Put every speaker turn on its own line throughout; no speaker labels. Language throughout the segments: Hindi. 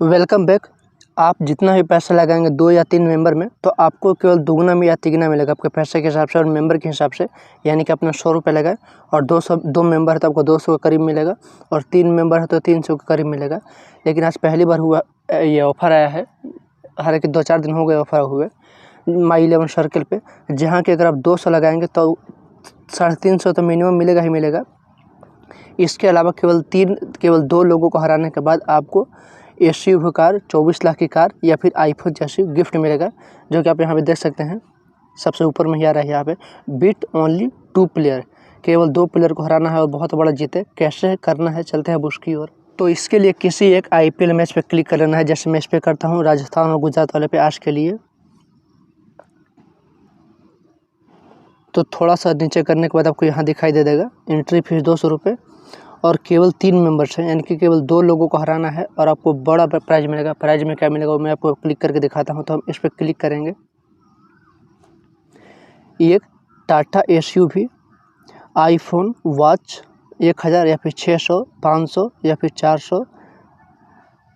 Welcome back. आप जितना भी पैसा लगाएंगे 2 या 3 मेंबर में तो आपको केवल दुगना में या तिगना मिलेगा आपके पैसे के हिसाब से और मेंबर के हिसाब से। यानी कि आपने 100 रुपये लगाए और 2 मेंबर है तो आपको 200 के करीब मिलेगा और 3 मेंबर है तो 300 के करीब मिलेगा। लेकिन आज पहली बार हुआ ये ऑफ़र आया है, हालांकि 2-4 दिन हो गए ऑफ़र हुए माई 11 सर्कल पे, जहाँ कि अगर आप 200 लगाएंगे तो 350 तो मिनिमम मिलेगा ही मिलेगा। इसके अलावा केवल 2 लोगों को हराने के बाद आपको एसयूवी कार 24 लाख की कार या फिर आईफोन जैसी गिफ्ट मिलेगा, जो कि आप यहाँ पे देख सकते हैं। सबसे ऊपर में ही आ रहा है यहाँ पे, बीट ओनली 2 प्लेयर। केवल 2 प्लेयर को हराना है और बहुत बड़ा जीते। कैसे करना है, चलते हैं बुश की ओर। तो इसके लिए किसी एक आईपीएल मैच पे क्लिक कर लेना है। जैसे मैं इस पे करता हूँ, राजस्थान और गुजरात वाले पे आज के लिए। तो थोड़ा सा नीचे करने के बाद आपको यहाँ दिखाई दे देगा एंट्री फीस 200 रुपये और केवल 3 मेंबर्स हैं, यानी कि केवल 2 लोगों को हराना है और आपको बड़ा प्राइज मिलेगा। प्राइज में क्या मिलेगा वो मैं आपको क्लिक करके दिखाता हूं। तो हम इस पर क्लिक करेंगे। एक टाटा एसयूवी, आईफोन, वॉच 1000 या फिर 600, 500 या फिर 400,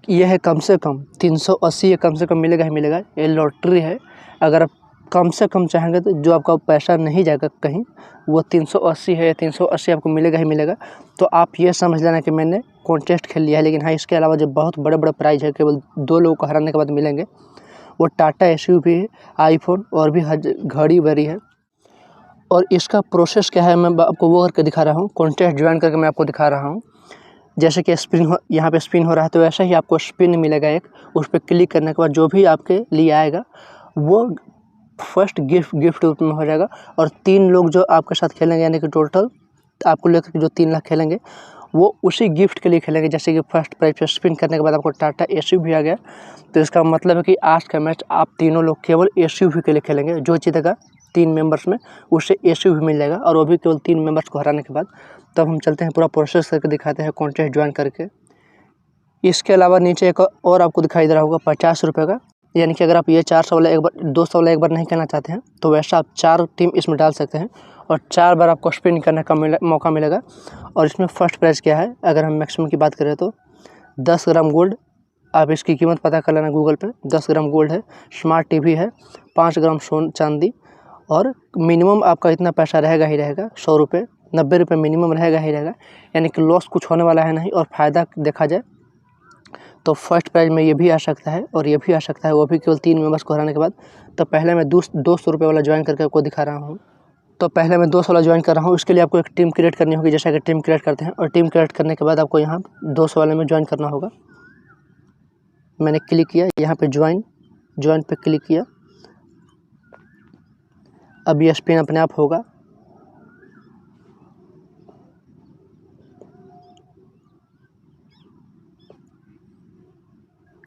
यह है कम से कम 380, ये कम से कम मिलेगा ही मिलेगा। ये लॉटरी है। अगर आप कम से कम चाहेंगे तो जो आपका पैसा नहीं जाएगा कहीं, वो 380 है, 380 आपको मिलेगा ही मिलेगा। तो आप ये समझ लेना कि मैंने कॉन्टेस्ट खेल लिया है। लेकिन हाँ, इसके अलावा जो बहुत बड़े बड़े प्राइज है केवल 2 लोगों को हराने के बाद मिलेंगे, वो टाटा एसयूवी है, आईफोन और भी घड़ी बड़ी है। और इसका प्रोसेस क्या है मैं आपको वो करके दिखा रहा हूँ। कॉन्टेस्ट ज्वाइन करके मैं आपको दिखा रहा हूँ। जैसे कि यहाँ पे स्पिन हो रहा है, तो वैसे ही आपको स्पिन मिलेगा एक। उस पर क्लिक करने के बाद जो भी आपके लिए आएगा वो फर्स्ट गिफ्ट रूप में हो जाएगा। और 3 लोग जो आपके साथ खेलेंगे, यानी कि टोटल आपको लेकर जो 3 लाख खेलेंगे, वो उसी गिफ्ट के लिए खेलेंगे। जैसे कि फर्स्ट प्राइज पे स्पिन करने के बाद आपको टाटा एसयूवी आ गया, तो इसका मतलब है कि आज का मैच आप तीनों लोग केवल एसयूवी के लिए खेलेंगे। जो जीतेगा 3 मेंबर्स में उसे एसयूवी मिल जाएगा, और वो भी केवल 3 मेंबर्स को हराने के बाद। तब हम चलते हैं, पूरा प्रोसेस करके दिखाते हैं कॉन्टेस्ट ज्वाइन करके। इसके अलावा नीचे एक और आपको दिखाई दे रहा होगा 50 रुपये का, यानी कि अगर आप ये 400 वाला एक बार 200 वाला एक बार नहीं खेलना चाहते हैं तो वैसा आप 4 टीम इसमें डाल सकते हैं और 4 बार आपको स्पिन करने का मौका मिलेगा। और इसमें फर्स्ट प्राइज़ क्या है, अगर हम मैक्सिमम की बात करें तो 10 ग्राम गोल्ड। आप इसकी कीमत पता कर लेना गूगल पे। 10 ग्राम गोल्ड है, स्मार्ट टीवी है, 5 ग्राम चांदी, और मिनिमम आपका इतना पैसा रहेगा ही रहेगा, 100 रुपये, 90 रुपये मिनिमम रहेगा ही रहेगा। यानी कि लॉस कुछ होने वाला है नहीं। और फ़ायदा देखा जाए तो फर्स्ट प्राइज में ये भी आ सकता है और ये भी आ सकता है, वो भी केवल 3 मेंबर्स को हराने के बाद। तो पहले मैं 200 रुपये वाला ज्वाइन करके आपको दिखा रहा हूँ। तो पहले मैं 200 वाला ज्वाइन कर रहा हूँ। इसके लिए आपको एक टीम क्रिएट करनी होगी, जैसा कि टीम क्रिएट करते हैं। और टीम क्रिएट करने के बाद आपको यहाँ 200 वाले में ज्वाइन करना होगा। मैंने क्लिक किया यहाँ पे ज्वाइन पे क्लिक किया। अब ये स्पिन अपने आप होगा।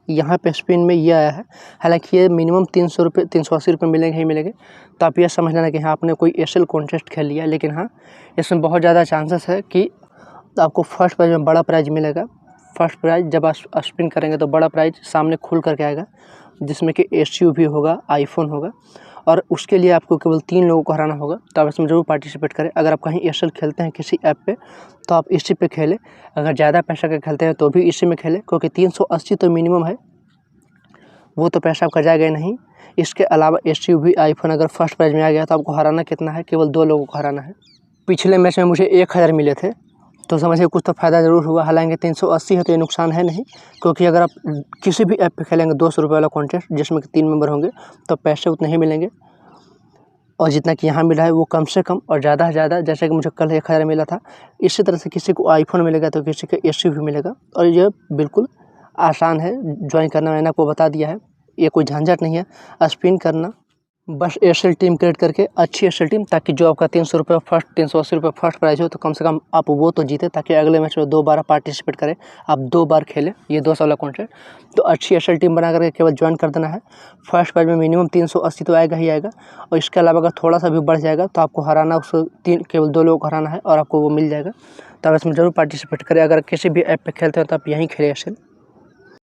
यहाँ पे स्पिन में ये आया है। हालांकि ये मिनिमम 300 रुपये 380 रुपये मिलेंगे ही मिलेंगे। तो आप ये समझ लेना कि हाँ, आपने कोई एसएल कॉन्टेस्ट खेल लिया। लेकिन हाँ, इसमें बहुत ज़्यादा चांसेस है कि आपको फर्स्ट प्राइज में बड़ा प्राइज मिलेगा। फर्स्ट प्राइज जब आप स्पिन करेंगे तो बड़ा प्राइज सामने खुल करके आएगा, जिसमें कि एसयूवी होगा, आईफोन होगा, और उसके लिए आपको केवल 3 लोगों को हराना होगा। तो आप इसमें ज़रूर पार्टिसिपेट करें। अगर आप कहीं एसएल खेलते हैं किसी ऐप पे तो आप इसी पे खेलें। अगर ज़्यादा पैसा का खेलते हैं तो भी इसी में खेलें, क्योंकि 380 तो मिनिमम है, वो तो पैसा आपका जाएगा ही नहीं। इसके अलावा एसयूवी, आईफोन अगर फर्स्ट प्राइज में आ गया तो आपको हराना कितना है, केवल 2 लोगों को हराना है। पिछले मैच में मुझे 1000 मिले थे, तो समझिए कुछ तो फ़ायदा ज़रूर हुआ। हालांकि 380 है तो ये नुकसान है नहीं, क्योंकि अगर आप किसी भी ऐप पे खेलेंगे 200 रुपये वाला कॉन्टेस्ट जिसमें कि 3 मेंबर होंगे तो पैसे उतने ही मिलेंगे। और जितना कि यहाँ मिला है वो कम से कम और ज़्यादा से ज़्यादा। जैसे कि मुझे कल 1000 मिला था, इसी तरह से किसी को आईफोन मिलेगा तो किसी को एसयूवी मिलेगा। और ये बिल्कुल आसान है ज्वाइन करना, मैंने आपको बता दिया है। ये कोई झंझट नहीं है स्पिन करना। बस एयरसेल टीम क्रिएट करके अच्छी एयरसेल टीम, ताकि जो आपका 300 रुपये फर्स्ट 380 रुपये फर्स्ट प्राइज हो तो कम से कम आप वो तो जीते, ताकि अगले मैच में 2 बार पार्टिसिपेट करें, आप 2 बार खेलें ये 200 वाला कॉन्टेस्ट। तो अच्छी एयरसेल टीम बना करके केवल ज्वाइन कर देना है। फर्स्ट प्राइज में मिनिमम 380 तो आएगा ही आएगा। और इसके अलावा अगर थोड़ा सा भी बढ़ जाएगा तो आपको हराना उसको केवल 2 लोगों को हराना है और आपको वो मिल जाएगा। तो आप इसमें ज़रूर पार्टिसिपेट करें। अगर किसी भी ऐप पर खेलते हो तो आप यहीं खेलें एयरसेल।